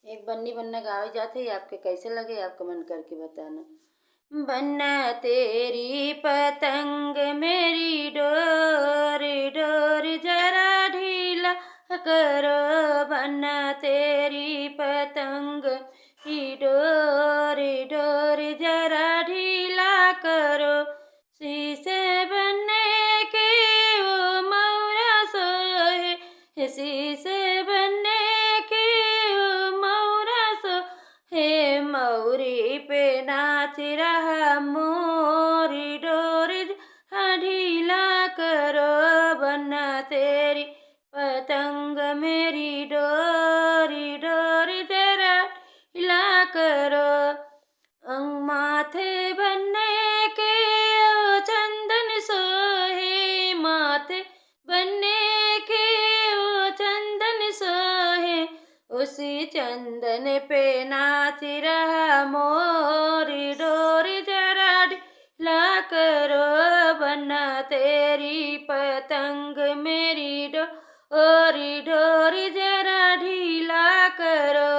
एक बन्नी बन्ना गावे जाते ही आपके कैसे लगे आप कमेंट करके बताना। बन्ना तेरी पतंग मेरी डोर डोर जरा ढीला करो, बन्ना तेरी पतंग की डोर डोर जरा ढीला करो। शीशे बनने के वो मौरा सोए, शीशे बनने के वो मौरा सो हे, मौरी पे नाच रहा मोरी डोरी ढीला करो, बन्ना तेरी पतंग मेरी डोरी डोरी जरा ढीला करो। माथे बनने के ओ चंदन सोहे, माथे बनने के ओ चंदन सोहे, उसी चंदन पे नाच रहा मोरी डोरी जरा ढीला करो, बन्ना तेरी पतंग मेरी डोरी डोरी जरा ढीला करो।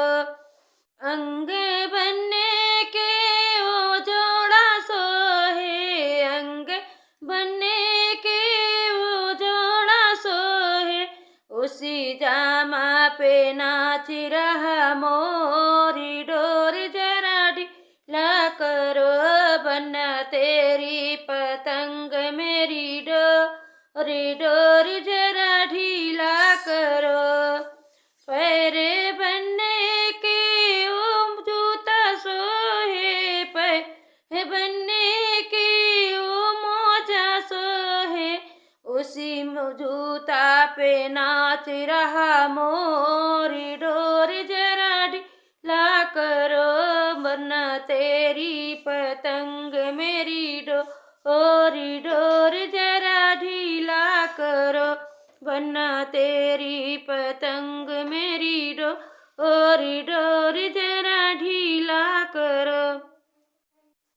अंगे बनने के वो जोड़ा सोहे, अंगे बनने के वो जोड़ा सोहे, उसी जामा पे नाच रहा मोरी डोरी जरा ढीला करो, बन्ना तेरी पतंग मेरी डोरी डोरी जरा ढीला करो। पैरे बनने के ओ जूता सोहे, पैर बनने के ओ मोजा सोहे, उसी जूता पे नाच रहा मोरी डोरी जरा ढीला करो, बन्ना तेरी पतंग मेरी डोरी डोरी जरा ढीला करो, बन्ना तेरी पतंग मेरी डोरी डोरी जरा ढीला करो।